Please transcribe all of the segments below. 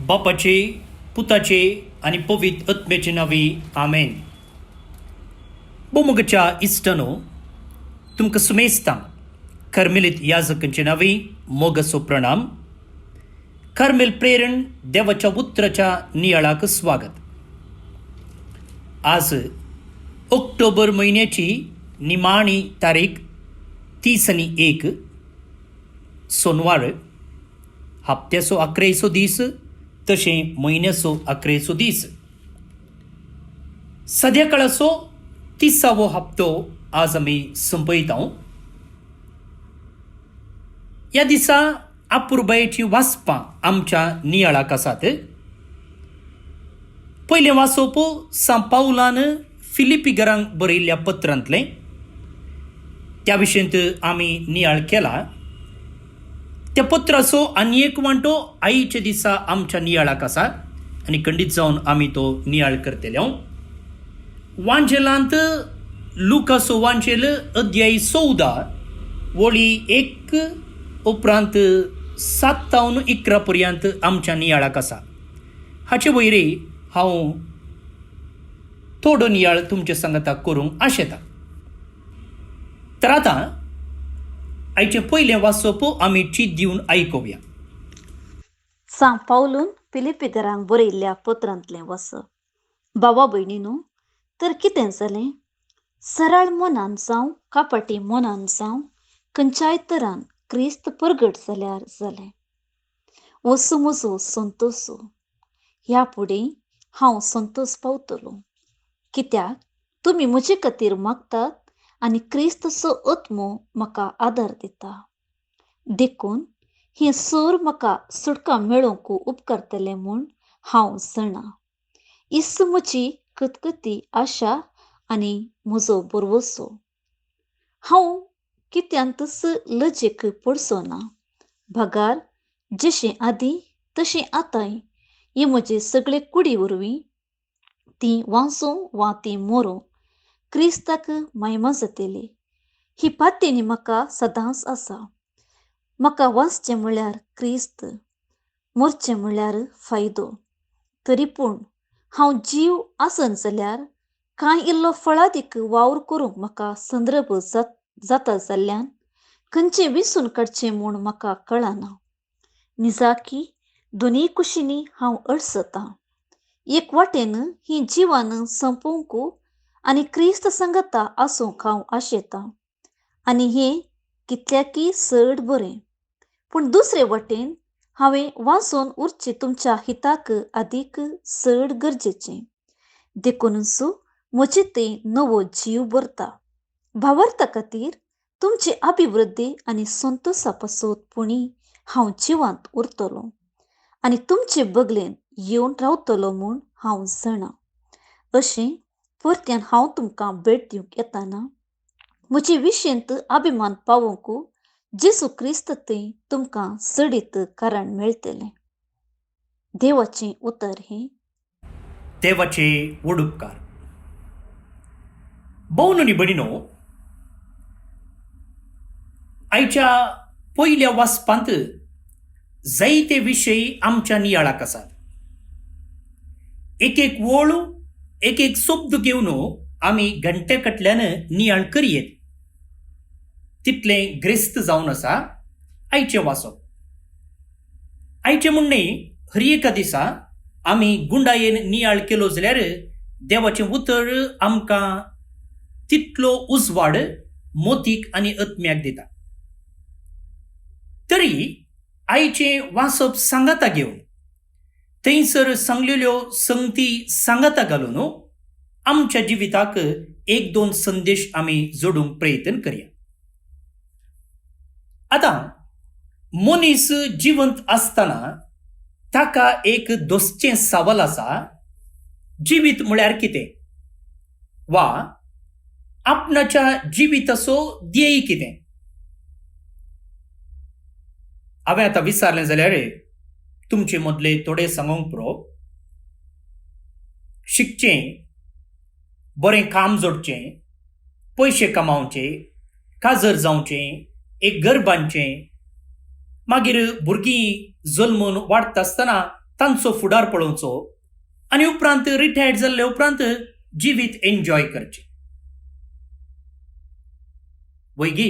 बापाचे, पुताचे आणि पवित्र आत्म्याचे नावे आमेन. बोमगच्या इष्टनो तुमकां सुमेस्तां कर्मेलीत याजकांचे नावे मोगसो प्रणाम. कर्मेल प्रेरण देवाच्या उतराच्या नियाळाक स्वागत. आज ऑक्टोबर महिन्याची निमाणी तारीख 30/1 सोनवार. हप्त्याचो 11 दीस तशें म्हयन्याचो 11 दीस. सद्याकाळाचो 30वो हप्तो आज आमी संपयता. ह्या दिसा अपुरबायेची वाचपां आमच्या नियाळाक आसात. पयलें वाचप सांपावलान फिलिपिगरांक बरयल्ल्या पत्रांतलें. त्या विशयंत आमी नियाळ केला. त्या पत्राचो आनी एक वांटो आईच्या दिसा आमच्या नियाळाक आसा आनी खंडीत जावन आमी तो नियाळ करतले. वांजेलांत लुकाचो वांजेल अध्याय 14 वळी 1 उपरांत 7-11 पर्यंत आमच्या नियाळाक आसा. हाचे वयरे हांव थोडो नियाळ तुमच्या सांगाता करूंक आशेता. तर आतां आयचें पयलें वाचप आमी चीत दिवन आयकुया. सांपावलून फिलिपिगरांक बरयल्ल्या पत्रांतलें वाचप. भावा भयणीनो, तर कितें जालें? सरळ मनान जावं कापाटी मनान जावं खंयच्याय तरान क्रिस्त परगट जाल्यार जालें. वसो म्हजो संतोसो. ह्या फुडें हांव संतोस पावतलो, कित्याक तुमी म्हजे खातीर मागतात आनी क्रिस्तचो आत्मो म्हाका आदार दिता. देखून हें सोर म्हाका सुटका मेळोवंक उपकारतलें म्हूण हांव जाणा. इस म्हजी खतखती आशा आनी म्हजो बरवसो. हांव कित्यांतच लजेक पडचो ना. भागार जशें आदीं तशें आतांय हे म्हजे सगळे कुडी वरवीं, ती वाचूं वा ती मरूं, क्रिस्ताक महिमा जातली. ही पातेणी म्हाका सदांच आसा. म्हाका वाचचें म्हणल्यार क्रिस्त, मरचें म्हणल्यार फायदो. तरी पूण हांव जीव आसन जाल्यार कांय इल्लो फळादीक वावर करूंक म्हाका संदर्भ जाता जाल्ल्यान खंयचें विसरून काडचें म्हूण म्हाका कळना. निजाकी दोनी कुशींनी हांव अडसतां. एक वाटेन ही जिवान संपोवंक आनी क्रिस्त सांगाता आसूंक हांव आशेतां, आनी हें कितल्याकी चड बरें. पूण दुसरे वटेन हांवें वाचून उरचें तुमच्या हिताक आदीक चड गरजेचें. देखूनच म्हजें तें नवो जीव भरता. भावार्था खातीर तुमची अभिवृद्धी आनी संतोशा पासोतपणी हांव जिवांत उरतलों आनी तुमचे बगलेन येवन रावतलो म्हूण हांव जाणा. अशें परत्यान हांव तुमकां भेट दिवंक येताना म्हजे विशेंत अभिमान पावोवंक जेसू क्रिस्त थंय तुमकां सडीत कारण मेळटलें. देवाचें उतर हें. देवाचे वडुपकार. भोव न्ही भयणीनो, आयच्या पयल्या वाचपांत जायते विशय आमच्या नियाळाक आसात. एक एक वळ, एक एक शब्द घेवन आमी घंटे कटल्यान नियाळ करयेत. तितलें ग्रेस्त जावन आसा आयचें वाचप. आयचें म्हणणें हर एका दिसा आमी गुंडायेन नियाळ केलो जाल्यार देवाचें उतर आमकां तितलो उजवाड मोतीक आनी आत्म्याक दिता. तरी आयचें वाचप सांगाता घेवन थंयसर सांगलेल्यो संगती सांगाता घालून आमच्या जिविताक 1-2 संदेश आमी जोडूंक प्रयत्न करया. आतां मनीस जिवंत आसतना ताका एक दोसचें सवाल आसा. जिवीत म्हळ्यार कितें? वा आपणाच्या जिविताचो ध्येय कितें? हांवें आतां विचारलें जाल्यार तुमचे मदले थोडे सांगूंक पुरो. शिकचें, बरें काम जोडचें, पयशे कमावचे, काजर जावचें, एक घर बांदचें, मागीर भुरगीं जल्मून वाडटा आसतना तांचो फुडार पळोवचो आनी उपरांत रिटायर्ड जाल्ले उपरांत जिवीत एन्जॉय करचें. वैगी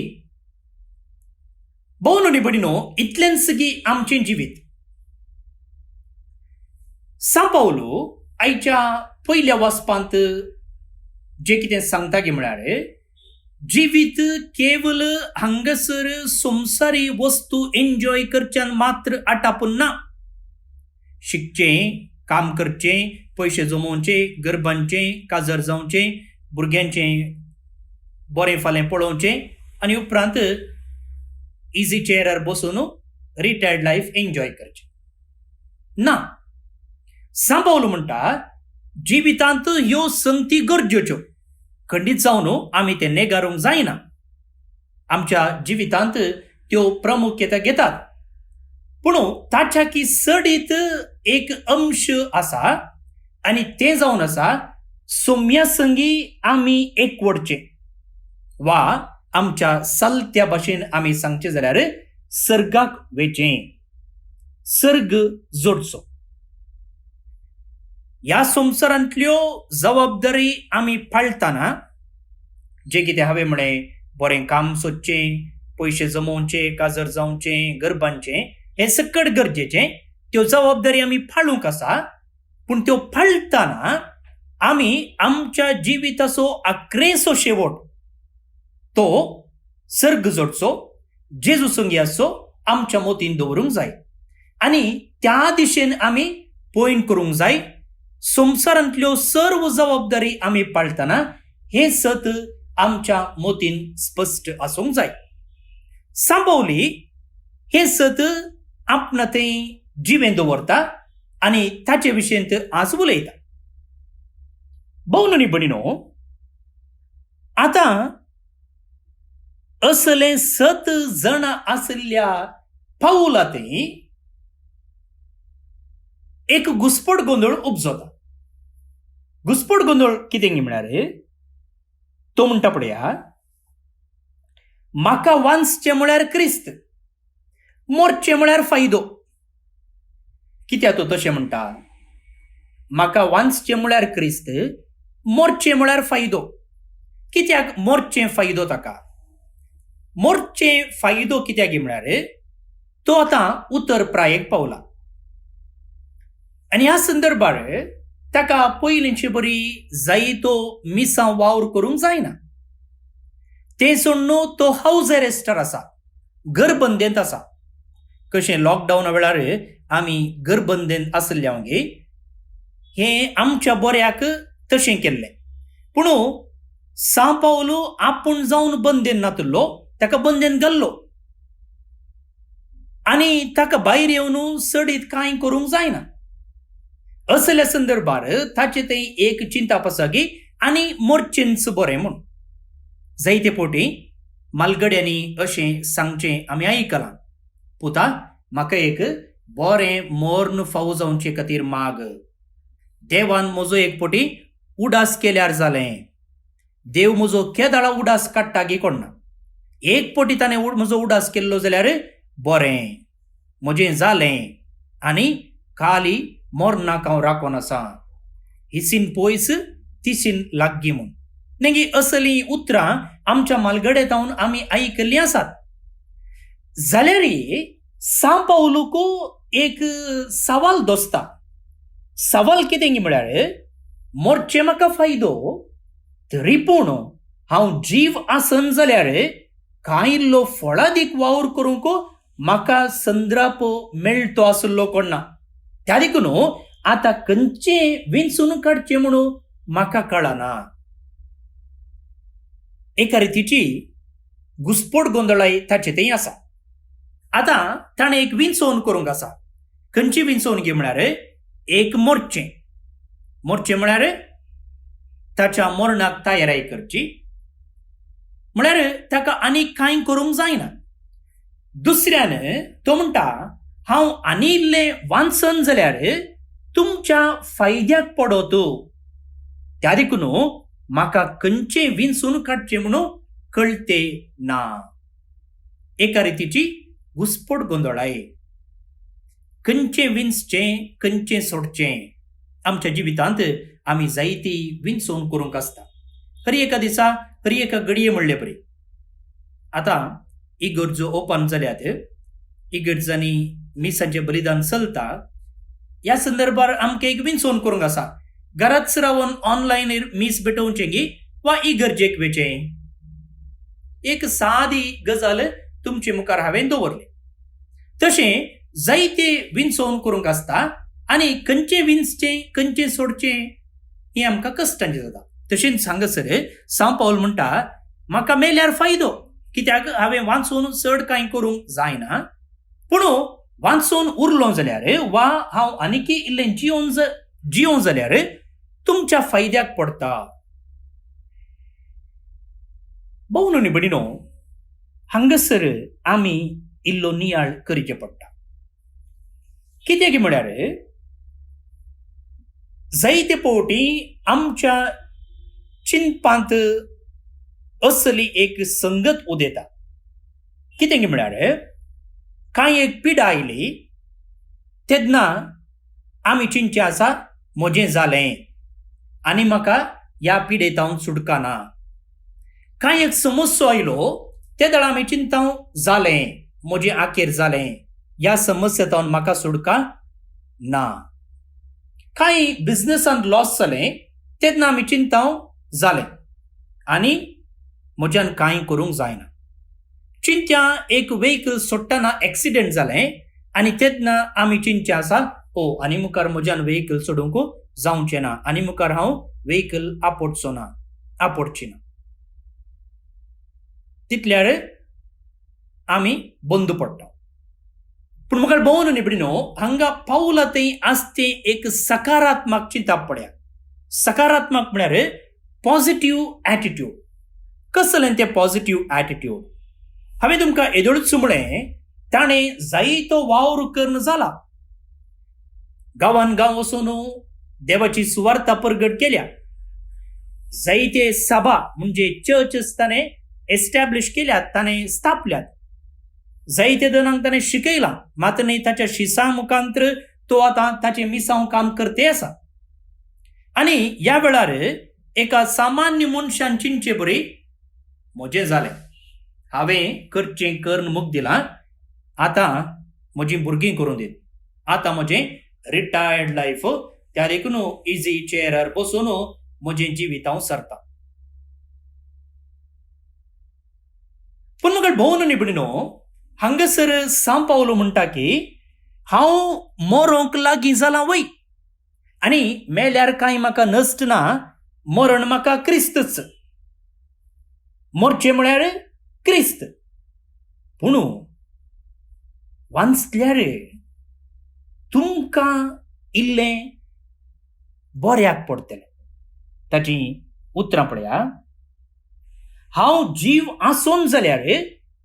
भोव न्ही बडिनो, इतल्यान सगी आमचें जिवीत. सांपावलो आयच्या पयल्या वाचपांत जे कितें सांगता गे म्हळ्यार जिवीत केवल हांगासर संवसारी वस्तू एन्जॉय करच्यान मात्र आटापून ना. शिकचें, काम करचें, पयशे जमोवचें, गरबांचें, काजर जावचें, भुरग्यांचें बरें फालें पळोवचें आनी उपरांत इजी चेअरार बसून रिटायर्ड लायफ एन्जॉय करचें ना. सांपावलो म्हणटा जिवितांत ह्यो संगती गरजेच्यो, खंडीत जावन आमी ते नेगारूंक जायना. आमच्या जिवितांत त्यो प्रामुख्यता घेतात, पूण ताच्या की सडीत एक अंश आसा आनी तें जावन आसा सोम्या संगी आमी एकवडचें, वा आमच्या चलत्या भाशेन आमी सांगचें जाल्यार सर्गाक वेचें, सर्ग जोडचो. ह्या संवसारांतल्यो जबाबदारी आमी पाळटना जे कितें हांवें म्हळें, बरें काम सोदचें, पयशे जमोवचे, काजर जावचें, गरबांचें, हें सकट गरजेचें. त्यो जबाबदारी आमी पाळूंक आसा, पूण त्यो पाळटना आमी आमच्या जिविताचो आख्रेचो शेवट तो सर्ग जोडचो, जेजू संगी आसचो, आमच्या मोतीन दवरूंक जाय आनी त्या दिशेन आमी पयन करूंक जाय. संवसारांतल्यो सर्व जबाबदारी आमी पाळटना हें सत आमच्या मोतीन स्पश्ट आसूंक जाय. सांपावली हें सत आपणातें जिवें दवरता आनी ताचे विशयेंत आज उलयता. भोव न्ही बडिनो, आतां असले 7 जण आसल्या पाऊलातें एक घुसपट गोंदळ उपजता. घुसपट गोंदळ कितें म्हळ्यार तो म्हणटा पळया, म्हाका वांचचें म्हळ्यार क्रिस्त, मरचें म्हळ्यार फायदो. कित्याक तो तशें म्हणटा? म्हाका वांचचें म्हळ्यार क्रिस्त, मरचें म्हळ्यार फायदो. कित्याक मरचें फायदो ताका? मरचें फायदो कित्याक म्हळ्यार तो आतां उतर प्रायेक पावला आनी ह्या संदर्भार ताका पयलींची बरी जायतो मिसां वावर करूंक जायना. तें सोडून तो हाऊस अरेस्टार आसा, घरबंदेंत आसा. कशें लॉकडावना वेळार आमी घरबंदेंत आसल्यांगे हें आमच्या बऱ्याक तशें केल्लें, पूण सांपावलो आपूण जावन बंदेन नातलो, ताका बंदेन घाल्लो आनी ताका भायर येवन सडीत कांय करूंक जायना. असल्या संदर्भार ताचे थंय एक चिंता पसागी आनी मरचेंच बरें म्हूण. जायते फावटी मालगड्यांनी अशें सांगचें आमी आयकलां, पुता म्हाका एक बरें मरण फावो जावचे खातीर माग. देवान म्हजो एक फावटी उडास केल्यार जालें. देव म्हजो केदाळा उडास काडटा गे कोण ना. एक फावटी ताणें म्हजो उडास केल्लो जाल्यार बरें, म्हजें जालें आनी खाली मरणाक हांव राखोन आसा. हिसीन पयस तिसीन लागगी म्हूण. नेगी असलीं उतरां आमच्या मालगड्यांतावन आमी आयकल्लीं आसात. जाल्यार सांपावलोको एक सवाल दोस्ता. सवाल कितें म्हळ्यार, मरचें म्हाका फायदो, तरी पूण हांव जीव आसन जाल्यार कांय इल्लो फळादीक वावर करूंक म्हाका संद्राप मेळटो आसलो कोण ना. त्या देखून आतां खंयचें विंचून काडचें म्हणून म्हाका कळना. एका रितीची घुसपट गोंदळाय ताचे थंय आसा. आतां ताणें एक विंचोवन करूंक आसा. खंयची विंचोवन गे म्हळ्यार एक मरचें. मरचें म्हळ्यार ताच्या मरणाक तयारी करची, म्हळ्यार ताका आनीक कांय करूंक जायना. दुसऱ्यान तो म्हणटा, हांव आनी इल्लें वांचन जाल्यार तुमच्या फायद्याक पडत. त्या देखून म्हाका खंयचें विंचून काडचें म्हणून कळटें ना. एका रितीची घुसपट गोंदळाय. खंयचें विंसचें खंयचें सोडचें. आमच्या जिवितांत आमी जायती विंचोवन करूंक आसता. हरी एका दिसा हरी एका घडये म्हणले परी. आतां इगर्जो ओपन जाल्यात, इगर्जांनी मिसाचें बलिदान चलता. ह्या संदर्भार आमकां एक विंचोवन करूंक आसा. घराच रावन ऑनलायन मीस भेटोवचें गी वा इगर्जेक वेचें. एक सादी गजाल तुमचे मुखार हांवें दवरली. तशें जायते विंचोवन करूंक आसता आनी खंयचें विंचचें खंयचें सोडचें हें आमकां कश्टांचें जाता. तशेंच हांगासर सांव पावल म्हणटा म्हाका मेल्यार फायदो, कित्याक हांवें वाचून चड कांय करूंक जायना. पूण वाचून उरलो जाल्यार वा हांव आनीक इल्लें जियों जाल्यार तुमच्या फायद्याक पडटा. भोव न्ही भयणीनो, हांगासर आमी इल्लो नियाळ करचें पडटा. कित्याक म्हळ्यार जायते फावटी आमच्या चिंतपांत असली एक संगत उदेता. कित्याक म्हळ्यार कांय एक पिडा आयली तेन्ना आमी चिंतचे आसा म्हजें जालें आनी म्हाका ह्या पिडेतावन सुटका ना. कांय एक समस्या आयलो ते दाडा आमी चिंताव जालें म्हजें आखेर जालें, ह्या समस्येतावन म्हाका सुटका ना. कांय बिझनसांत लॉस जालें तेन्ना आमी चिंताव जालें आनी म्हज्यान कांय करूंक जायना. चिंत्या एक वेहिकल सोडटाना एक्सिडेंट जालें आनी तेन्ना आमी चिंतचे आसा आनी मुखार म्हज्यान वेहिकल सोडूंक जावचें ना आनी मुखार हांव वेहिकल आपडची ना. तितल्यार आमी बंद पडटा. पूण मुखार भोव न्ही भयणीनो, हांगा पावला थंय आसते एक सकारात्मक चिंता पड्या. सकारात्मक म्हळ्यार पॉझिटिव्ह एटिट्यूड. कसलें तें पॉझिटिव्ह एटिट्यूड? हांवें तुमकां येदोळच म्हळें ताणें जायतो वावर करून जाला. गांवान गांव वचून देवाची सुवार्ता परगट केल्या. जायते सभा म्हणजे चर्चेस ताणें एस्टॅब्लिश केल्यात, ताणें स्थापल्यात. जायते जणांक ताणें शिकयलां, मात न्ही ताच्या शिसां मुखांतर तो आतां ताचें मिसांव काम करते आसा. आनी ह्या वेळार एका सामान्य मनशान चिंतचे बरी म्हजें जालें, हांवें करचें करून मूग दिलां, आतां म्हजीं भुरगीं करूं दीत, आतां म्हजें रिटायर्ड लायफ त्या देखून इजी चेअरार बसून म्हजें जिवीत हांव सरता. पूण म्हाका भोव न्ही भयणीनो, हांगासर सांव पावलो म्हणटा की हांव मरोंक लागीं जालां वय आनी मेल्यार कांय म्हाका नश्ट ना, मरण म्हाका क्रिस्तच. मरचें म्हळ्यार क्रिस्त. पूण वाचल्यार तुमकां इल्लें बऱ्याक पडटलें. ताची उतरां पळया. हांव जीव आसोन जाल्यार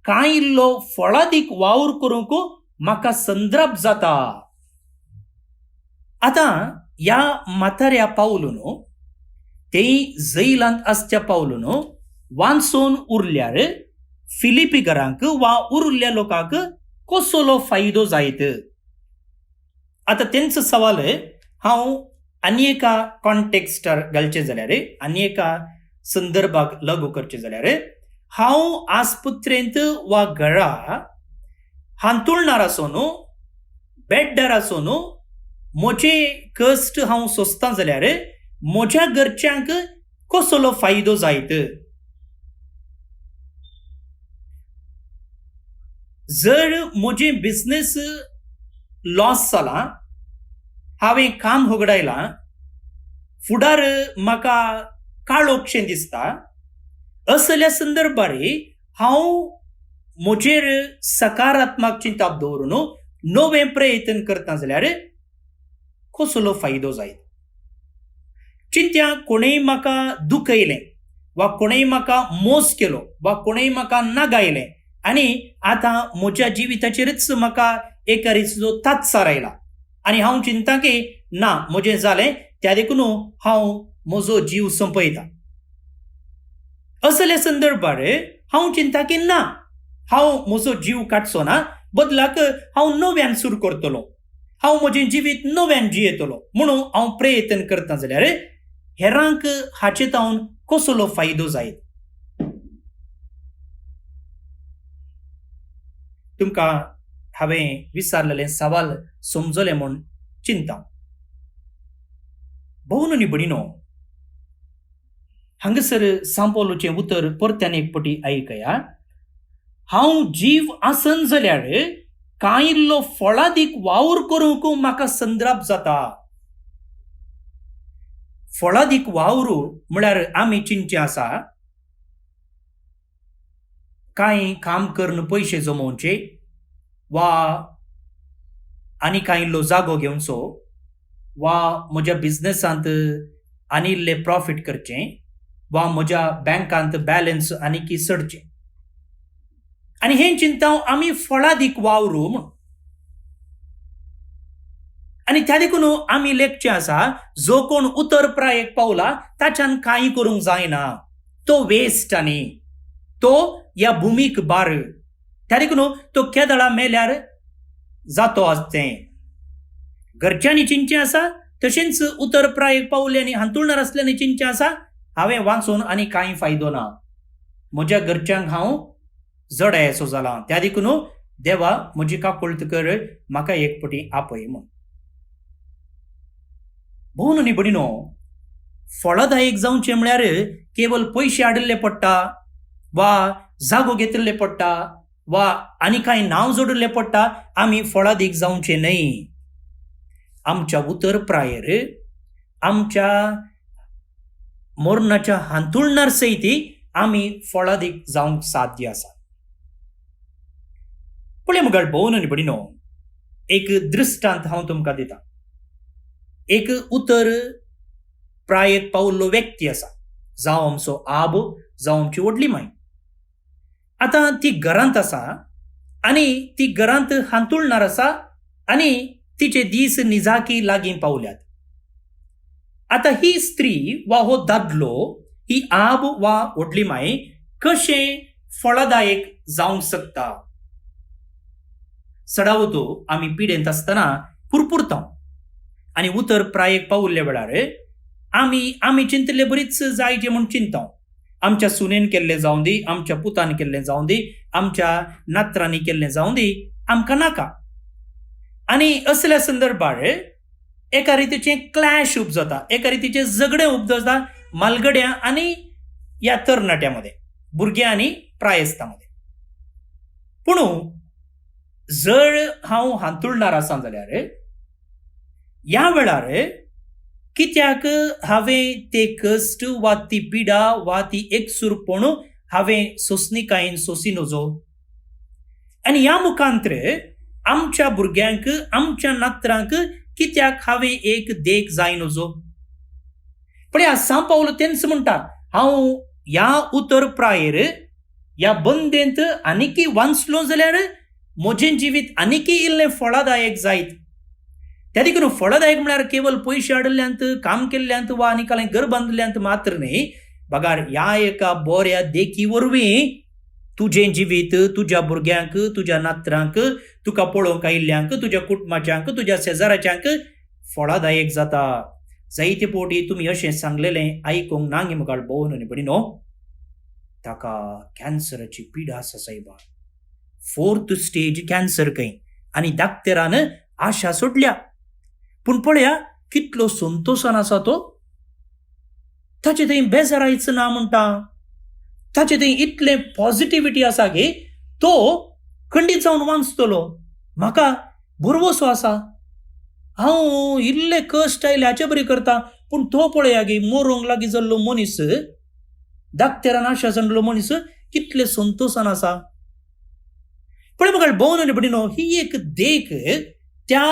कांय इल्लो फळादीक वावर करूंक म्हाका संद्रभ जाता. आतां ह्या म्हाताऱ्या पावलून तेय जैलांत आसच्या पावलून वाचून उरल्यार फिलिपीकरांक वा उरिल्ल्या लोकांक कसलो फायदो जायत? आतां तेंचो सवाल हांव आनी एका कॉन्टेक्स्टार घालचें जाल्यार, आनी एका संदर्भाक लागू करचें जाल्यार, हांव आस्पत्रेंत वा घरा हांतुळणार आसून बेड्डार आसून म्हजे कश्ट हांव सोंसतां जाल्यार म्हज्या घरच्यांक कसलो फायदो जायत? जर म्हजें बिझनेस लॉस जालां, हांवें काम होगडायलां, फुडार म्हाका काळोखशें दिसता, असल्या संदर्भार हांव म्हजेर सकारात्मक चिंता दवरून नवे प्रयत्न करता जाल्यार कसलो फायदो जायत? चिंत्या कोणेय म्हाका दुखयलें वा कोणेय म्हाका मोस केलो वा कोणेय म्हाका नागायलें आनी आतां म्हज्या जिविताचेरच म्हाका एका रितीचो तात्सार आयला आनी हांव चिंता की ना म्हजें जालें, त्या देखून हांव म्हजो जीव संपयता. असल्या संदर्भार हांव चिंता की ना, हांव म्हजो जीव काडचो ना, बदलाक हांव नव्यान सुरू करतलो. हांव म्हजें जिवीत नव्यान जियेतलो म्हणून हांव प्रयत्न करता जाल्यार हेरांक हाचे तावन कसलो फायदो जायत. तुमकां हांवें विचारलेले सवाल समजले म्हूण चिंता. भोवन न्ही भणिनो, हांगासर सांपोलोचें उतर परत्यान एक पटी आयकया. हांव जीव आसन जाल्यार कांय इल्लो फळादीक वावर करूंक म्हाका संद्राप जाता. फळादीक वावर म्हळ्यार आमी चिंतचे आसा कांय काम करून पयशे जमोवचे, वा आनी कांय इल्लो जागो घेवचो, वा म्हज्या बिझनेसांत आनी इल्लें प्रॉफीट करचें, वा म्हज्या बँकांत बॅलन्स आनीक चडचें. आनी हें चिंताव आमी फळादीक वावरू म्हूण. आनी त्या देखून आमी लेखचे आसा जो कोण उतर प्रायेक पावला ताच्यान कांय करूंक जायना, तो वेस्ट आनी तो ह्या भुमीक बार. त्या देखून तो केदळा मेल्यार जातो आसतें. घरच्यांनी चिंतचें आसा, तशेंच उतर प्रायेक पावले आनी हांतुरणार आसल्यानी चिंतचें आसा हांवें वाचून आनी कांय फायदो ना, म्हज्या घरच्यांक हांव जड येसो जाला, त्या देखून देवा म्हजी काकुळट कर, म्हाका एक पटी आपय म्हूण. भोवन न्ही भणिनो, फळदायक जावचें म्हळ्यार केवल पयशे हाडिल्ले पडटा, वा जागो घेतिल्ले पडटा, वा आनी कांय नांव जोडिल्लें पडटा आमी फळादीक जावचें न्हय. आमच्या उतर प्रायेर आमच्या मरणाच्या हांतुरणार सयती आमी फळादीक जावंक साध्य आसा. पळय मुगाळ भोवन न्ही भणिनो, एक दृश्टांत हांव तुमकां दितां. एक उतर प्रायेक पावल्लो व्यक्ती आसा, जावं आमचो आब, जावं आमची व्हडली माय. आतां ती घरांत आसा आनी ती घरांत हांतुरणार आसा आनी तिचे दीस निजाकी लागीं पावल्यात. आतां ही स्त्री वा हो दादलो, ही आब वा व्हडली माय कशें फळदायक जावंक शकता. सडावतो आमी पिडेंत आसतना पुरपुरता आनी उतर प्रायेक पावुल्ल्या वेळार आमी चिंतले बरीच जायचे म्हूण चिंता. आमच्या सुनेन केल्लें जावं दी, आमच्या पुतान केल्लें जावं दी, आमच्या नात्रांनी केल्लें जावं दी, आमकां नाका. आनी असल्या संदर्भार एका रितीचें क्लॅश उब जाता, एका रितीचें झगडें उब जाता मालगड्या आनी ह्या तरणाट्यामध्ये, भुरग्यां आनी प्रायस्तांमध्ये. पूण जर हांव हांतुरणार आसा जाल्यार ह्या वेळार कित्याक हांवें ते कश्ट वा ती पिडा वा ती एकसुरपण हांवें सोंसणीकायेन सोंसी नजो. आनी ह्या मुखांतर आमच्या भुरग्यांक, आमच्या नात्रांक कित्याक हांवें एक देख जाय नजो. पण ह्या सांव पावलो तेंच म्हणटा, हांव ह्या उतर प्रायेर ह्या बंदेंत आनीकी वांचलो जाल्यार म्हजें जिवीत आनीकी इल्लें फळदायक जायत. त्या देखून फळदायक म्हळ्यार केवल पयशे हाडिल्ल्यांत, काम केल्ल्यांत, वा आनी कांय घर बांदिल्ल्यांत मात्र न्ही. बगार ह्या एका बऱ्या देखी वरवीं तुजें जिवीत तुज्या भुरग्यांक, तुज्या नात्रांक, तुका पळोवंक आयिल्ल्यांक, तुज्या कुटुंबाच्यांक, तुज्या शेजाऱ्याच्यांक फळदायक जाता. जायते फावटी तुमी अशें सांगलेलें आयकूंक ना गे मुखार भोवन न्ही भणिनो, ताका कॅन्सराची पिडा आसा सायबा, 4th स्टेज कॅन्सर खंय, आनी डाक्टरान आशा सोडल्या. पूण पळया कितलो संतोशान आसा तो. ताचे थंय बेजारायच ना म्हणटा, ताचे थंय इतलें पॉझिटिव्हिटी आसा गे, तो खंडीत जावन वाचतलो. म्हाका बरवसो आसा, हांव इल्ले कश्ट आयले हाचे बरी करता, पूण तो पळया गे मरूंक लागीं जाल्लो मनीस, डाक्टरान आशा जाल्लो मनीस कितले संतोशान आसा. पळय म्हाका भोवन न्ही भणिनो, ही एक देख त्या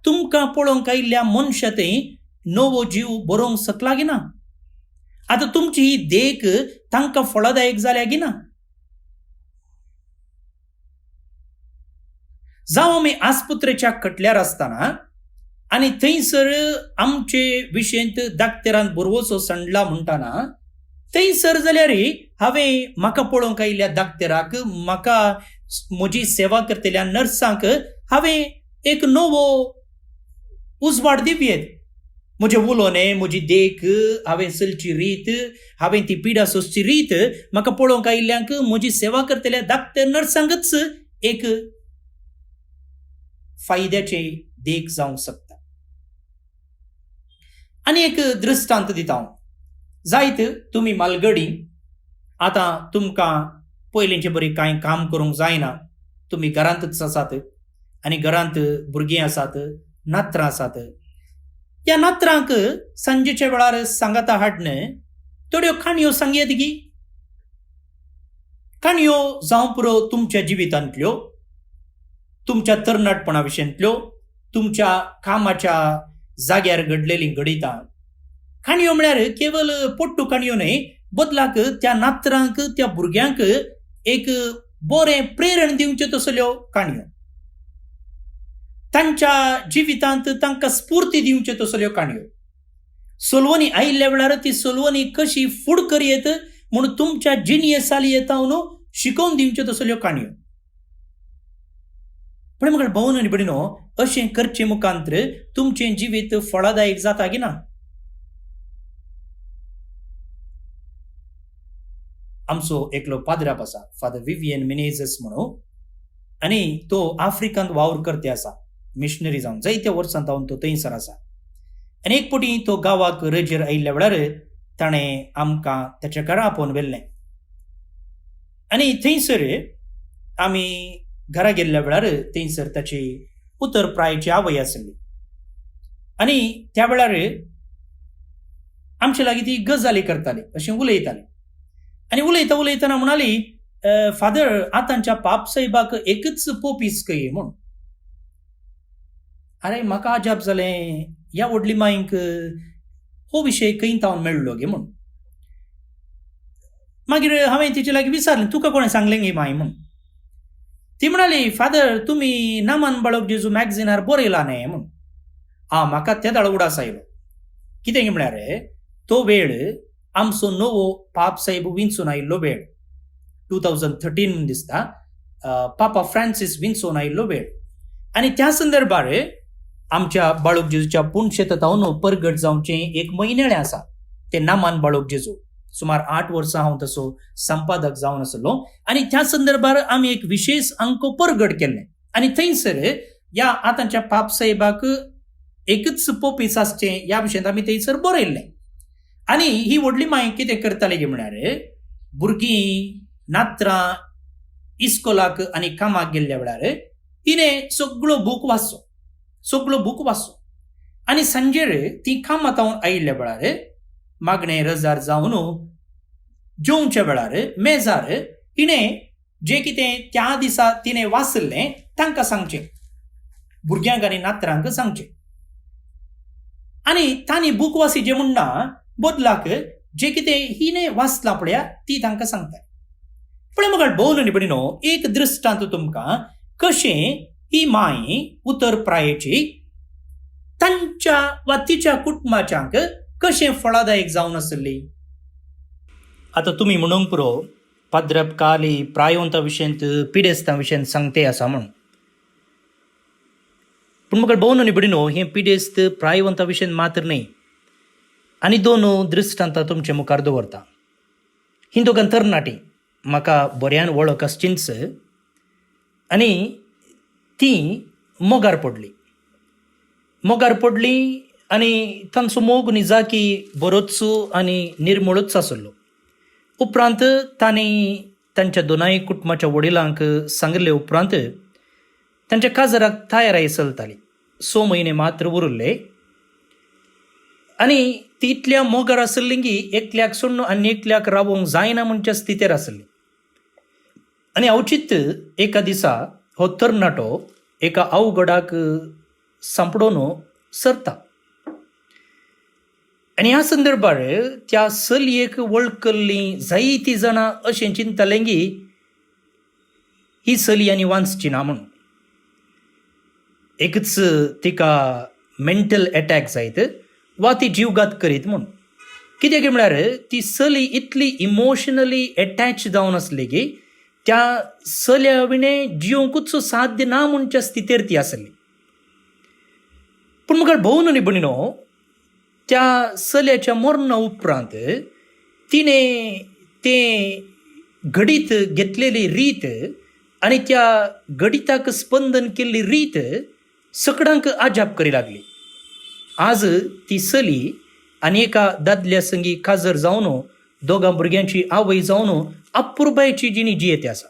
तुमकां पळोवंक आयिल्ल्या मनशा थंय नवो जीव बरोवंक शकला गी ना. आतां तुमची ही देख तांकां फळदायक जाल्या गी ना. जावं आमी आस्पत्रेच्या कटल्यार आसतना आनी थंयसर आमचे विशेंत डाक्टरान बरवसो सांडला म्हणटाना थंयसर जाल्यार हांवें म्हाका पळोवंक आयिल्ल्या डाक्टराक, म्हाका म्हजी सेवा करतल्या नर्सांक हांवें एक नवो उजवाड दिव्येत. म्हजे उलोवणे, म्हजी देख, हांवें चलची रीत, हांवें ती पिडा सोंसची रीत म्हाका पळोवंक आयिल्ल्यांक म्हजी सेवा करतल्या धाकट्या नर्सांकच एक फायद्याचे देख जावंक शकता. आनी एक दृश्टांत दिता हांव. जायत तुमी मालगडी आतां तुमकां पयलींचे बरी कांय काम करूंक जायना, तुमी घरांतच आसात आनी घरांत भुरगीं आसात, नात्रां आसात. ह्या नात्रांक सांजेच्या वेळार सांगाता हाडन थोड्यो काणयो सांगयेत गी. काणयो जावं पुरो तुमच्या जिवितांतल्यो, तुमच्या तरणाटपणा विशयंतल्यो, तुमच्या कामाच्या जाग्यार घडलेलीं घडितां. काणयो म्हळ्यार केवळ पोट्टू काणयो न्हय, बदलाक त्या नात्रांक, त्या भुरग्यांक एक बरें प्रेरण दिवचे तसल्यो काणयो. तांच्या जिवितांत तांकां स्फूर्ती दिवचे तसल्यो काणयो. सोलवणी आयिल्ल्या वेळार ती सोलवणी कशी फुड करयेत म्हूण तुमच्या जिनियसाली येतावन शिकोवन दिवचे तसल्यो काणयो. पण म्हाका भोवन आनी भयणीनो, अशें करचे मुखांतर तुमचें जिवीत फळदायक जाता की ना? आमचो एकलो पाद्राप आसा, फादर विवियन मिनेझस म्हणून, आनी तो आफ्रिकांत वावर करते आसा, मिशनरी जावन जायत्या वर्सांतावन तो थंयसर आसा. आनी एक फावटी तो गांवाक रजेर आयिल्ल्या वेळार ताणें आमकां ताच्या घरा आपोवन व्हेल्लें. आनी थंयसर आमी घरा गेल्ल्या वेळार थंयसर ताची उतरप्रायेची आवय आसली. आनी त्या वेळार आमचे लागीं ती गजाली करताली, अशें उलयताली. आनी उलयता उलयतना म्हणाली, फादर, आतांच्या पाप साहेबाक एकच पोपीस कये म्हूण. अरे म्हाका अजाप जालें, ह्या व्हडली मांयक हो विशय खंय तावन मेळ्ळो गे म्हूण. मागीर हांवें तिचे लागीं विचारलें, तुका कोणें सांगलें गे मांय म्हूण. ती म्हणाली, फादर, तुमी नामान बाळक जेजू मॅगझिनार बरयलां न्हय म्हूण. म्हाका त्या दाळ उडास आयलो. कितें म्हळ्यार तो वेळ आमचो नवो पाप साहेब विंचून आयिल्लो वेळ, 2013 म्हूण दिसता, पापा फ्रांसीस विंचून आयिल्लो वेळ. आनी त्या संदर्भार आमच्या बाळक जेजूच्या पुणशेतावन परगट जावचें एक म्हयनेळें आसा, तें नामान बाळक जेजू. सुमार 8 वर्सां हांव तसो संपादक जावन आसलो. आनी त्या संदर्भार आमी एक विशेष अंक परगट केल्लें. आनी थंयसर ह्या आतांच्या पाप साहेबाक एकच पोपीस आसचें ह्या विशयांत आमी थंयसर बरयल्लें. आनी ही व्हडली मांय कितें करताली गे म्हळ्यार, भुरगीं, नात्रां इस्कोलाक आनी कामाक गेल्ल्या वेळार तिणें सगळो बूक वाचचो. आनी सांजेर ती कामातावन आयिल्ल्या वेळार मागणें रजार जावन जेवच्या वेळार मेजार तिणें जें कितें त्या दिसा तिणें वाचलें तांकां सांगचें, भुरग्यांक आनी नात्रांक सांगचें. आनी तांणी बूक वाचिचें म्हणना, बदलाक जें कितें हिणें वाचलां पळया ती तांकां सांगता. पण म्हाका भोवन आनी भयणीनो, एक दृश्टांत तुमकां कशें ही मांय उतरप्रायेची तांच्या वा तिच्या कुटुंबाच्यांक कशें फळदायक जावन आसली. आतां तुमी म्हणूंक पुरो, पाद्रप काली प्रायोंता विशयंत, पिडेस्तां विशयंत सांगते आसा म्हूण. पूण म्हाका भोवन आनी भयणीनो, हें पिडेस्त प्रायवंता विशयंत मात्र न्हय. आनी 2 दृश्टांतां तुमचे मुखार दवरता. ही दोगां तरणाटी म्हाका बऱ्यान वळख आसचींच, आनी ती मोगार पडली आनी तांचो मोग निजाकी बरोच आनी निर्मळूच आसलो. उपरांत तांणी तांच्या दोनाय कुटुंबाच्या वडिलांक सांगले उपरांत तांच्या काजराक तयाराय चलताली. 6 म्हयने मात्र उरले. आनी ती इतल्या मोगार आसली की एकल्याक सोडून आनी एकल्याक रावोंक जायना म्हणच्या स्थितीर आसली. आनी अवचित एका दिसा हो तरणाटो एका अवघडाक सांपडोन सरता. आनी ह्या संदर्भार त्या चलयेक वळखल्लीं जायतीं जाणां अशें चिंतलें की ही चली आनी वांचची ना म्हणून. एकच तिका मेंटल अटॅक जायत वा ती जीवघात करीत म्हूण. कित्याक म्हळ्यार ती चली इतली इमोशनली अटॅच जावन आसली की त्या चल्या विणें जिवंकूच साध्य ना म्हणच्या स्थितीर ती आसली. पूण मुखार भोवून न्ही भयणीनो, त्या चल्याच्या मरणा उपरांत तिने ते घडीत घेतलेली रीत आनी त्या घडिताक स्पंदन केल्ली रीत सगळ्यांक आजाप करी लागली. आज ती चली आनी एका दादल्या संगी काजर जावन दोगां भुरग्यांची आवय जावन अपुरबायेची जिणी जियेते आसा.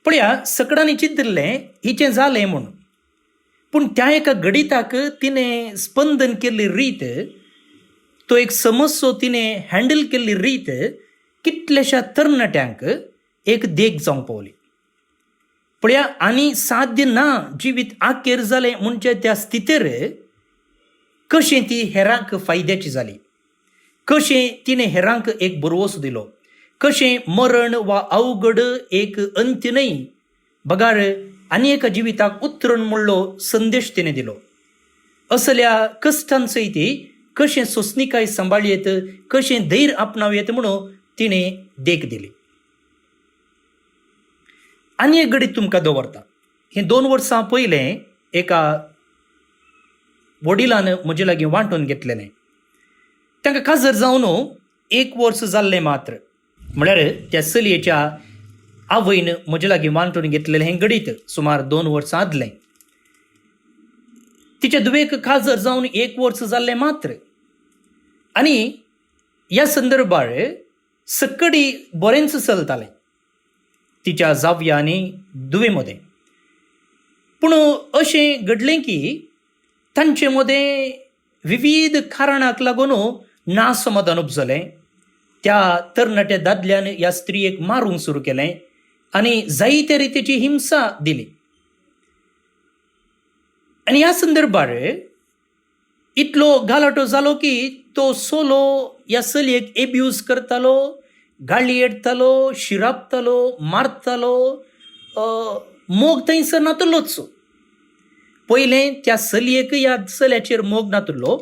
पळया, सगळ्यांनी चिंतलें हिचें जालें म्हणून. पूण त्या एका घडिताक तिणें स्पंदन केल्ली रीत, तो एक समस्यो तिणें हँडल केल्ली रीत कितल्याशा तरणाट्यांक एक देख जावंक पावली. पळया, आनी साध्य ना जिवीत आखेर जालें म्हणचे त्या स्थितीर कशें ती हेरांक फायद्याची जाली, कशें तिणें हेरांक एक बरवसो दिलो, कशें मरण वा अवघड एक अंत्य न्हय, बगार आनी एका जिविताक उतरण म्हणलो संदेश तिणें दिलो. असल्या कश्टां सयत कशें सोंसणीकाय सांबाळयेत, कशें धैर्य आपणावयेत म्हणून तिणें देख दिली. आनी एक घडीत तुमकां दवरता. हें 2 वर्सां पयलें एका वडिलान म्हजे लागीं वांटून घेतलेलें. तांकां काजर जावन 1 वर्स जाल्लें मात्र. म्हळ्यार त्या चलयेच्या आवयन म्हजे लागीं वांटून घेतलेलें हें घडीत सुमार 2 वर्सां आदलें. तिच्या दुवेक काजर जावन 1 वर्स जाल्लें मात्र. आनी ह्या संदर्भार सकडी बरेंच चलतालें तिच्या जावया आनी दुवे मदें. पूण अशें घडलें की तांचे मदें विविध कारणाक लागून नासमाधान उपजलें. त्या तरणाट्या दादल्यान ह्या स्त्रियेक मारूंक सुरू केलें आनी जायत्या रितीची हिंसा दिली. आनी ह्या संदर्भार इतलो गालाटो जालो की तो सोलो ह्या चलयेक एब्यूज करतालो, गाळी येडतालो, शिरापतालो, मारतालो, मोग थंयसर नातुरलोच. पयलें त्या चलयेक ह्या चल्याचेर मोग नातुरलो,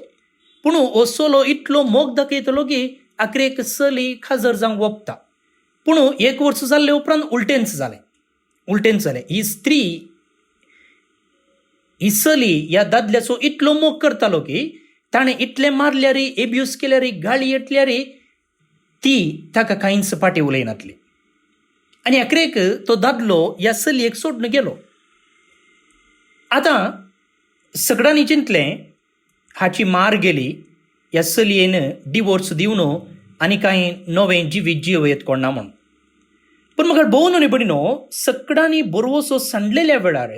पूण हो सोलो इतलो मोग दाखयतलो की आखरेक चली काजर जावंक वखता. पूण 1 वर्स जाल्ले उपरांत उलटेंच जालें. ही स्त्री, ही चली ह्या दादल्याचो इतलो मोग करतालो की ताणें इतलें मारल्यार, एब्यूज केल्यार, गाळी येतल्यार ती ताका कांयच पाटी उलयनातली. आनी आखरेक तो दादलो ह्या चलयेक सोडून गेलो. आतां सगळ्यांनी चिंतलें हाची मार गेली, ह्या चलयेन डिवोर्स दिवन आनी कांय नवें जिवीत जियेवयत कोणा म्हूण. पूण म्हाका भोवून न्ही भयणीनो, सगळ्यांनी बरवसो सांडलेल्या वेळार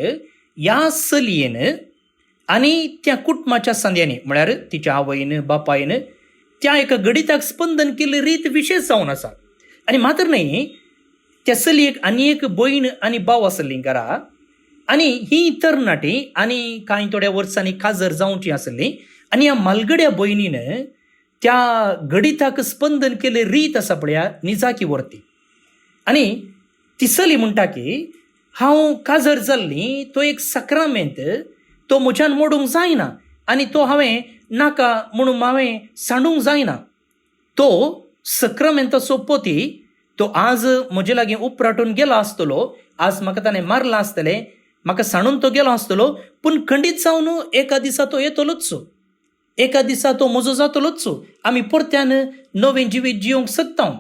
ह्या चलयेन आनी त्या कुटुंबाच्या सांद्यांनी, म्हळ्यार तिच्या आवयन बापायन त्या एका घडिताक स्पंदन केल्ली रीत विशेश जावन आसा. आनी मात्र न्ही, त्या चलयेक आनी एक भयण आनी भाव आसलीं घरा. आनी ही तरणाटी आनी कांय थोड्या वर्सांनी काजर जावची आसली. आनी ह्या मालगड्या भयणीन त्या घडिताक स्पंदन केल्ली रीत आसा पळया, निजाकी व्हरती. आनी ती चली म्हणटा की हांव काजर जाल्ली, तो एक सक्रामेंत, तो म्हज्यान मोडूंक जायना आनी तो हांवें नाका म्हणून हांवें सांडूंक जायना. तो सक्रामेंताचो पती, तो आज म्हजे लागीं उपराटून गेलो आसतलो, आज म्हाका ताणें मारला आसतलें, म्हाका सांडून तो गेलो आसतलो, पूण खंडीत जावन एका दिसा तो येतलोच, एका दिसा तो म्हजो जातलोच, आमी परत्यान नवें जिवीत जियोंक शकता.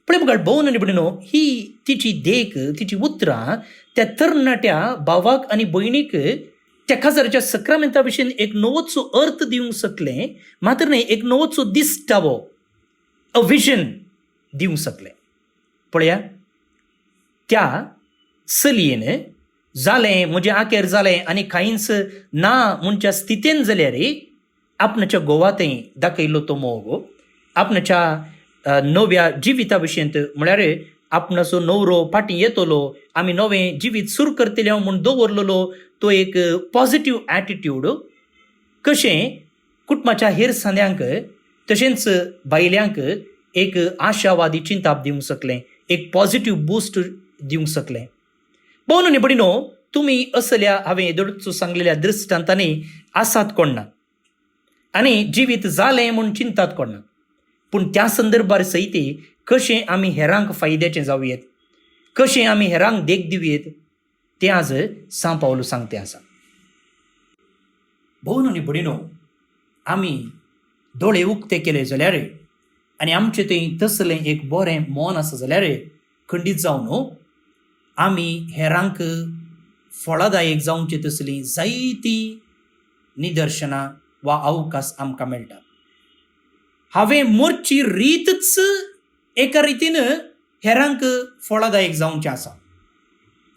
पळय बघा भोवून न्ही भयणीनो, ही तिची देख, तिची उतरां त्या तरणाट्या भावाक आनी भयणीक त्या काजराच्या सक्रामेंता विशीं एक नवोचो अर्थ दिवंक शकलें, मात्र न्ही एक नवोचो दिसटावो, अ विजन दिवंक शकलें. पळया, त्या चलयेन जालें म्हजें आखेर जालें आनी कांयच ना म्हणच्या स्थितीन जाल्यार आपणाच्या घोवातय दाखयलो तो मोग, आपणाच्या नव्या जिविता विशीं, म्हळ्यार आपणाचो न्हवरो फाटीं येतलो, आमी नवें जिवीत सुरू करतले म्हूण दवरलेलो तो एक पॉझिटिव्ह एटिट्यूड कशें कुटुंबाच्या हेर सांद्यांक तशेंच बायल्यांक एक आशावादी चिंताप दिवंक शकलें, एक पॉझिटिव्ह बूस्ट दिवंक शकलें. भोवून न्ही भयणीनो, तुमी असल्या हांवें येदोळचो सांगलेल्या दृश्टांतांनी आसात कोणना आनी जिवीत जालें म्हूण चिंतात कोणना. पूण त्या संदर्भार सयत कशें आमी हेरांक फायद्याचें जावयेत, कशें आमी हेरांक देख दिवयेत, तें आज सांव पावलो सांगतें आसा. भोवन आनी भयणीनो, आमी दोळे उक्ते केले जाल्यार आनी आमचें थंय तसलें एक बरें मन आसा जाल्यार खंडीत जावन आमी हेरांक फळदायक जावचें तसलीं जायतीं निदर्शनां वा अवकाश आमकां मेळटा. हांवें मोरची रीतच एका रितीन हेरांक फळदायक जावचें आसा.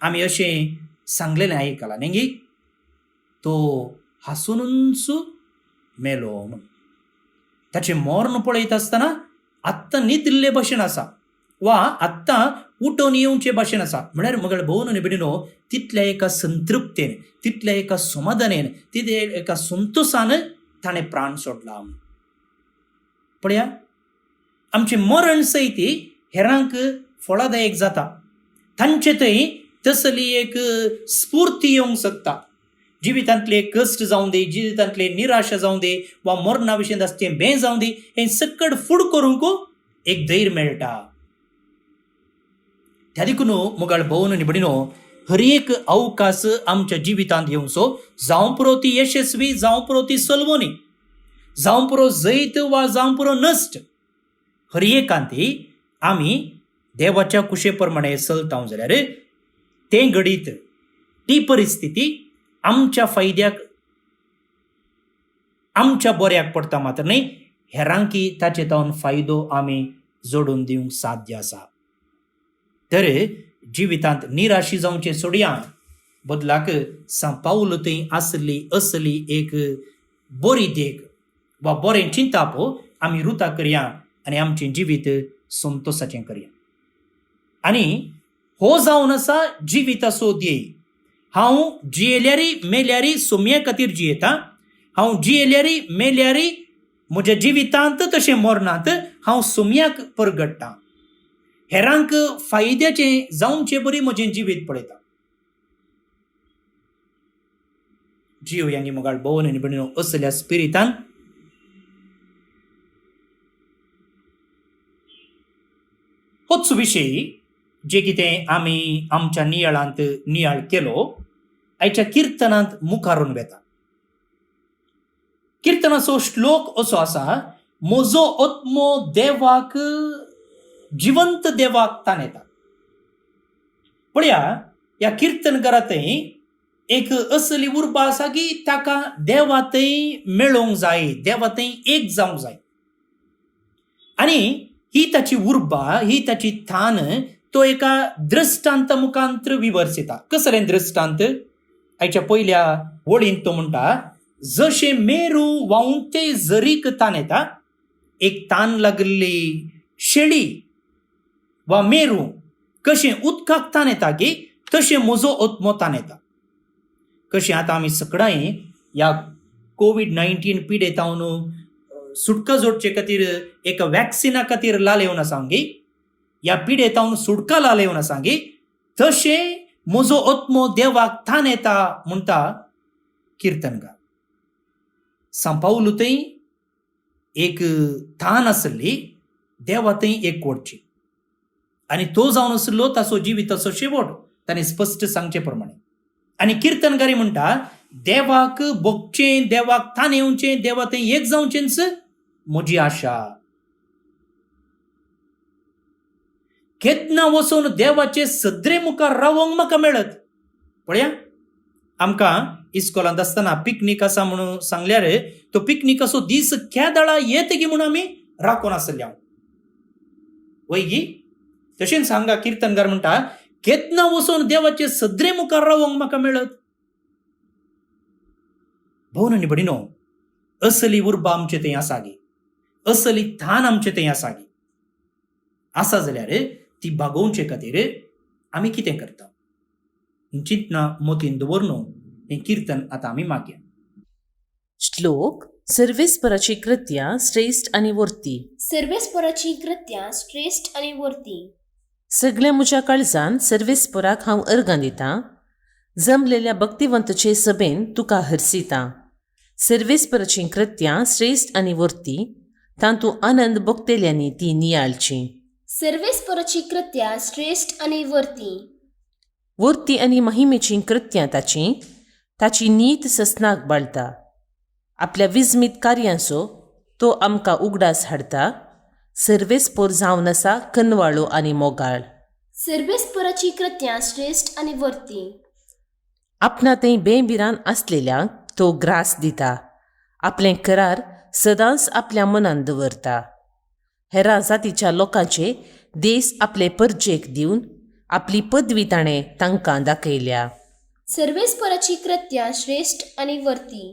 आमी अशें सांगलेलें आयकलां न्ही गी, तो हांसूनच मेलो म्हूण. ताचें मरण पळयत आसतना आत्तां न्हिदले भशेन आसा वा आत्तां उठोन येवचे भाशेन आसा. म्हळ्यार म्हगेल भोवन आनी भयणीनो, तितल्या एका संतृप्तेन, तितल्या एका समाधानेन, तितल्या एका संतोशान ताणें प्राण सोडला. पळया, आमचें मरण सयत हेरांक फळदायक जाता. तांचे थंय तसली एक स्फूर्ती येवंक शकता. जिवितांतले कश्ट जावं दी, जिवितांतले निराशा जावं दी, वा मरणा विशीं आसचें भें जावं दी, हें सकट फूड करूंक एक धैर्य मेळटा. त्या देखून मुगाळ भोवन आनी भयणीनो, हर एक अवकाश आमच्या जिवितांत येवचो, जावं पुरो ती यशस्वी, जावं पुरो ती सलवणी, जावं पुरो जैत वा जावं पुरो नश्ट, हर एकांत आमी देवाच्या कुशे प्रमाणे चलता जाल्यार तें घडीत ती परिस्थिती आमच्या फायद्याक, आमच्या बऱ्याक पडटा मात्र न्ही, हेरांकी ताचे तावन फायदो आमी जोडून दिवंक साध्य आसा. तर जिवितांत निराशी जावचें सोडया, बदलाक सांपावल थंय असली एक बरी देख वा बरें चिंताप आमी रुता करया आनी आमचें जिवीत संतोशाचें करया. आनी हो जावन आसा जिविताचो ध्येय. हांव जियेल्यारी मेल्यारी सोम्या खातीर जियेता. हांव जियेल्यारी मेल्यारी म्हज्या जिवितांत तशें मरणांत हांव सोम्याक परगट्टां. हेरांक फायद्याचें जावचें बरी म्हजें जिवीत पळयता. जियोया न्ही मुगाळ भोवन आनी भयणीनो, असल्या स्पिरितान होच विशयी जे कितें आमी आमच्या नियाळांत नियाळ केलो, आयच्या किर्तनांत मुखारून वेता. किर्तनाचो श्लोक असो आसा, म्हजो आत्मो देवाक, जिवंत देवाक ताणेता. पळया, ह्या किर्तनकारांतय एक असली उर्बा आसा की ताका देवातय मेळोवंक जाय, देवातय एक जावंक जाय. आनी ही ताची उर्बा, ही ताची थान तो एका दृश्टांत मुखांत्र विवर्सिता. कसलें दृश्टांत? आयच्या पयल्या वळींत तो म्हणटा, जशे मेरू व्हांवून ते झरीक ताण येता, एक ताण लागली शेळी वा मेरू कशें उदकाक ताण येता की तशें म्हजो आत्मो ताण येता. कशें आतां आमी सगळां ह्या कोविड-19 पिडेतावन सुटका जोडचे खातीर एका वॅक्सिना खातीर लालेवन आसा गे, ह्या पिडेतावन सुटका लालेवन आसा गे, तशें म्हजो आत्मो देवाक ताण येता म्हणटा किर्तनकार. सांपावलूतय एक थान आसली, देवातय एक कोडची, आनी तो जावन आसलो ताचो जिविताचो शेवट ताणें स्पश्ट सांगचे प्रमाणे. आनी किर्तनकारी म्हणटा, देवाक भोगचें, देवाक थान येवचें, देवातय एक जावचेंच म्हजी आशा. केतना वचून देवाचे सद्रे मुखार रावंक म्हाका मेळत. पळया, आमकां इस्कॉलांत आसतना पिकनीक आसा म्हणून सांगल्यार तो पिकनिकाचो दीस केदाळा येत गी म्हणून आमी राखून आसले. हांव वय गी, तशेंच सांगा किर्तनकार म्हणटा, केतना वचून देवाचे सद्रे मुखार रावंक म्हाका मेळत. भोवन आनी भयणीनो, असली उर्बा आमचे थंय आसा गे, असली थान आमचे थंय आसा गे. आसा जाल्यार ती भागोवचे खातीर आमी कितें करता? चिंतना मतीन दवरून हें किर्तन आतां आमी मागया. श्लोक सर्वेस्पराची कृत्यां श्रेष्ठ आनी वर्ती. सर्वेस्पराची कृत्यां श्रेष्ठ आनी वर्ती. सगळ्या म्हज्या काळजान सर्वेस्पराक हांव अर्गां दितां. जमलेल्या भक्तिवंतचे सभेन तुका हरसितां. सर्वेस्पराची कृत्यां श्रेष्ठ आनी वर्ती, तांतूं आनंद भोगतेल्यांनी ती नियाळची. सर्वेस्पराची कृत्यां श्रेष्ठ आनी वर्ती. वर्ती आनी महिमेची कृत्यां ताची नीत ससनाक बाळटा. आपल्या विजमीत कार्यांचो तो आमकां उगडास हाडटा. सर्वेस्पोर जावन आसा कनवाळो आनी मोगाळ. सर्वेस्पराची कृत्यां श्रेष्ठ आनी वर्ती. आपणातय बेबिरान आसलेल्यांक तो ग्रास दिता. आपलें करार सदांच आपल्या मनांत दवरता. हेरा जातीच्या लोकांचे देस आपले परजेक दिवन आपली पदवी ताणें तांकां दाखयल्या. सर्वेस्पराची कृत्यां श्रेष्ठ आनी वर्ती.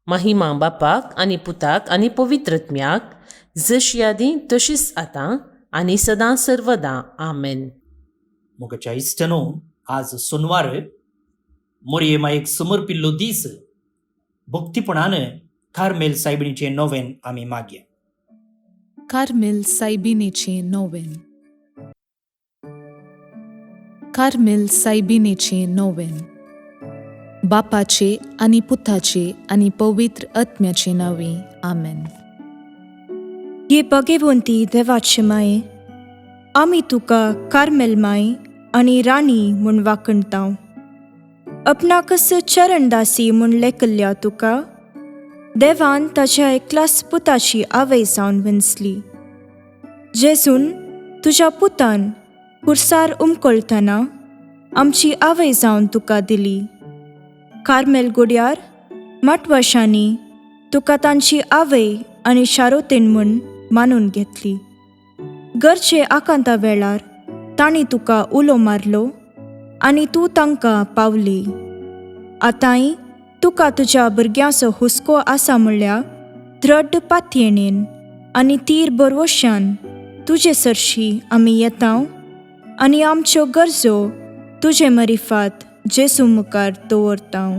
महिमा बापाक आनी पुताक आनी पवित्रत्म्याक जशी आदी तशीच आतां आनी सदां सर्वदां. आमेन. मोगाच्या इश्टनो, आज सोनवार मोरयेमायेक समर्पिल्लो दीस. भक्तीपणान कार्मेल सायबिणीचे नोवेन आमी मागया. कार्मेल सायबिणीचें नोवेन. कार्मेल सायबिणीचें नोवेन. बापाचे आनी पुताचे आनी पवित्र आत्म्याचे नांवे. आमेन. ये भगवंती देवाचे माये, आमी तुका कार्मेल माय आनी राणी म्हूण वाखणटाव. आपणाकच चरणदासी म्हूण लेखल्या तुका देवान ताच्या एकल्याच पुताची आवय जावन विंचली. जेजून तुज्या पुतान कुर्सार उमकळतना आमची आवय जावन तुका दिली. कार्मेल गुड्यार माटवाशांनी तुका तांची आवय आनी शारोतेन म्हूण मानून घेतली. गरजे आकांता वेळार तांणी तुका उलो मारलो आनी तूं तांकां पावली. आतांय तुका तुज्या भुरग्यांचो हुस्को आसा म्हणल्यार दृढ पातयेणेन आनी तीर बरवश्यान तुजे सरशी आमी येतांव आनी आमच्यो गरजो तुजे मरिफात जेजू मुखार दवरतांव.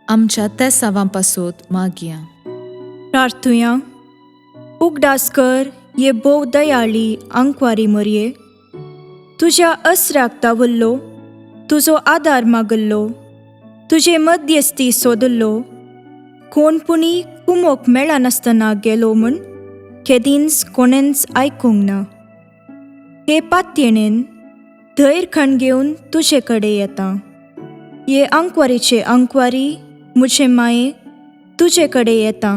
आमच्या त्या सावां पासोत मागया. प्रार्थुया. उगडास कर ये बोव दयाळी आंकवारी मरये. तुज्या अस्राक तावल्लो, तुजो आदार मागल्लो, तुजे मध्यस्थी सोदल्लो, कोणपुणी कुमोक मेळनासतना गेलो म्हूण केदींच कोणेंच आयकूंक ना. हे पातयेणेन धैर्य घेवन तुजे कडेन येता. ये आंकवारीचे आंकवारी मुझे माये तुजे कडेन येता.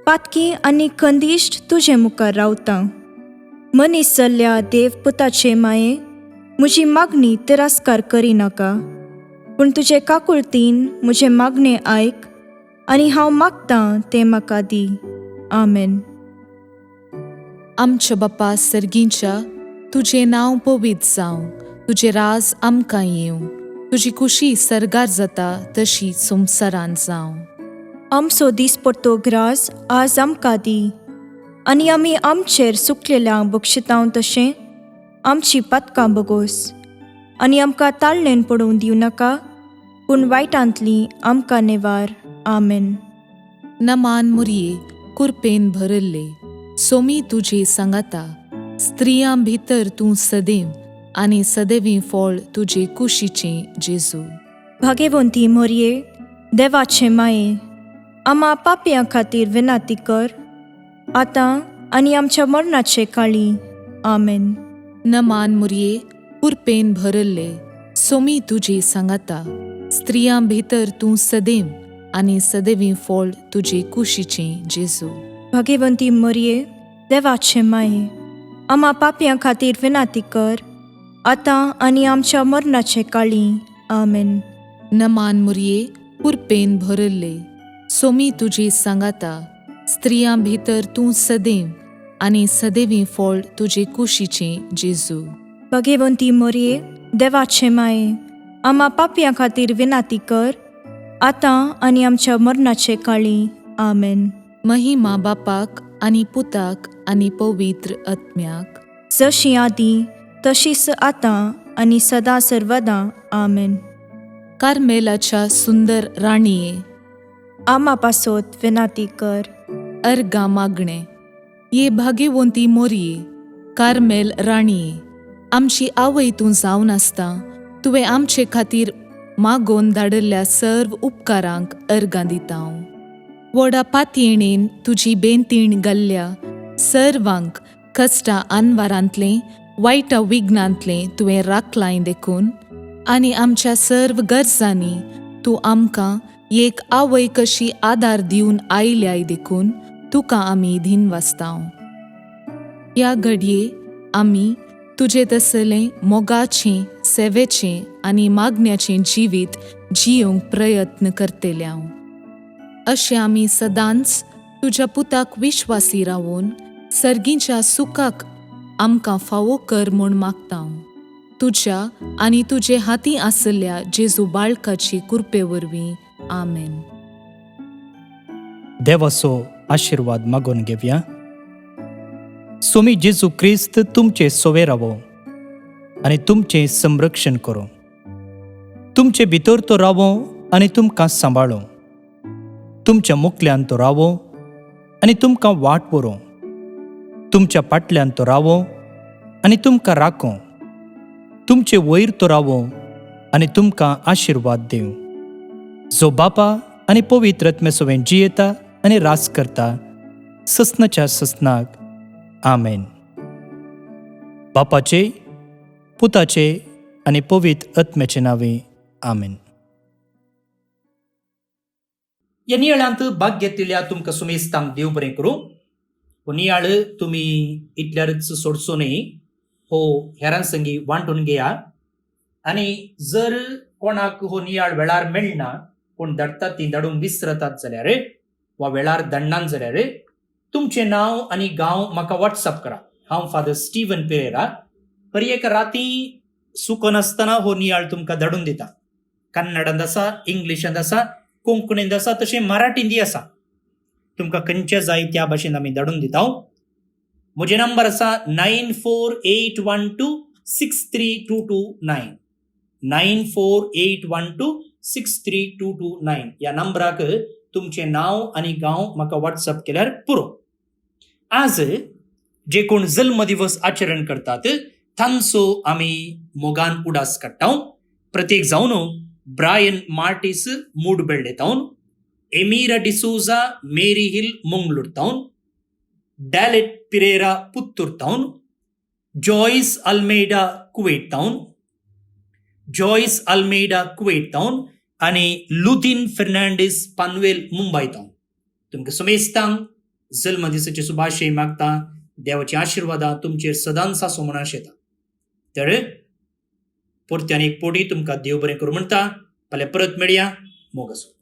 पातकी आनी खंदिश्ट तुजे मुखार रावता. मनीस जाल्ल्या देव पुताचे माये, म्हजी मागणी तिरस्कार करिनाका, पूण तुजे काकुळतीन म्हजे मागणे आयक आनी हांव मागतां तें म्हाका दी. आमेन. आमच्या बापा सर्गींच्या तुजें नांव पवित्र जावं. तुजें राज आमकां येवं. तुजी कुशी सरगार जाता तशी संवसारांत जावं. आमचो दिसपट्टो ग्रास आज आमकां दी आनी आमी आमचेर सुकलेल्यांक बक्षितांव तशें आमची पातकां बगोस. आनी आमकां ताळणेन पडूंक दिवं नाका, पूण वायटांतली आमकां नेवार. आमेन. नमान मुरये कुरपेन भरल्ले, सोमी तुजे सांगाता. स्त्रियां भितर तूं सदैव आनी सदैवी फळ तुजे कुशीचें जेजू. भाग्यवंती मोरये देवाचे माये, आमा पापयां खातीर विनाती कर, आतां आनी आमच्या मरणाचे काळी. आमेन. नमान मुरये कुरपेन भरल्ले, सोमी तुजे सांगाता. स्त्रियां भितर तूं सदैव आनी सदैवी फळ तुजे कुशीचें जेजू. भाग्यवंती मोरये देवाचे माये, आमा पापयां खातीर विनाती कर, आतां आनी आमच्या मरणाचे काळी. आमेन. नमान मुरये कुरपेन भरल्ले, सोमी तुजे सांगाता. स्त्रियां भितर तूं सदैव आनी सदैवी फळ तुजे कुशीचें जेजू. भाग्यवंती मोरये देवाचे माये, आमा पापयां खातीर विनाती कर, आतां आनी आमच्या मरणाचे काळी. आमेन. महिमा बापाक आनी पुताक आनी पवित्र आत्म्याक, जशी आदी तशीच आतां आनी सदां सर्वदां. आमेन. कार्मेलाच्या सुंदर राणीये, आमा पासोत विनाती कर. अर्गा मागणे. ये भाग्यवंती मोरये कार्मेल राणीये, आमची आवय तूं जावन आसता तुवें आमचे खातीर मागोवन धाडल्ल्या सर्व उपकारांक अर्गां दितां. व्हडा पातयेणेन तुजी बेंतीण घाल्ल्या सर्वांक कश्टां आनवारांतलें वायटा विघ्नांतलें तुवें राखलाय देखून, आनी आमच्या सर्व गरजांनी तूं आमकां एक आवय कशी आदार दिवन आयल्याय देखून तुका आमी दिनवासताव. ह्या घडये आमी तुजे तसलें मोगाचें, सेवेचें आनी मागण्याचें जिवीत जियोंक प्रयत्न करतल्यांव. अशें आमी सदांच तुज्या पुताक विश्वासी रावून सर्गीच्या सुखाक आमकां फावो कर म्हूण मागतांव. तुज्या आनी तुजे हाती आसल्या जेजू बाळकाची कृपे वरवीं. आमेन. देवाचो आशिर्वाद मागून घेवया. सोमी जेजू क्रिस्त तुमचे सोवे रावो आनी तुमचें संरक्षण करो. तुमचे भितर तो रावो आनी तुमकां सांबाळो. तुमच्या मुखल्यान तो रावो आनी तुमकां वाट व्हरो. तुमच्या फाटल्यान तो रावो आनी तुमकां राखो. तुमचे वयर तो रावो आनी तुमकां आशिर्वाद दिवं. जो बापा आनी पवित्र आत्मे सोबेन जियेता आनी रास करता ससनाच्या ससनाक. आमेन. बापाचे, पुताचे आनी पवित्र आत्म्याचे नांवे. आमेन. ह्या नियाळांत भाग घेतिल्ल्या तुमकां सुमेस्तांक देव बरें करूं. हो नियाळ तुमी इतल्यारच सोडचो न्ही, हो हेरां संगी वांटून घेया. आनी जर कोणाक हो नियाळ वेळार मेळना, कोण धाडटात ती धाडूंक विसरतात जाल्यार वा वेळार धाडनात जाल्यार तुमचें नांव आनी गांव म्हाका व्हॉट्सअप करा. हांव फादर स्टीवन पेरेरा एक राती सुको नासतना हो नियाळ तुमकां धाडून दिता. कन्नडांत आसा, इंग्लिशांत आसा, कोंकणींत आसा, तशें मराठींतय आसा. तुमकां खंयच्या जाय त्या भाशेन आमी धाडून दिता. म्हजे नंबर आसा 9481263229. 9481263229 ह्या नंबराक तुमचें नांव आनी गांव म्हाका व्हॉट्सअप केल्यार पुरो. आज जे कोण जल्मदिवस आचरण करतात तांचो आमी मोगान उडास काडटा. प्रत्येक जावन ब्रायन मार्टिस मूडबेल्डे तावन, एमिरा डिसोजा मेरी हिल मंगळूर तावन, डॅलेट पिरेरा पुत्तूर तावन, जॉयस अल्मेडा कुवेट तावन, जॉयस अल्मेडा कुवेट तावन आनी लुथिन फर्नांडीस पानवेल मुंबय तावन. तुमकां समेस्तांक जल्मदिसाची शुभाशय मागता. देवाची आशिर्वादां तुमचेर सदांच आसूं म्हूण आशेता. तर परत्यान एक पोटी तुमकां देव बरें करूं म्हणटा. फाल्यां परत मेळया. मोग आसूं.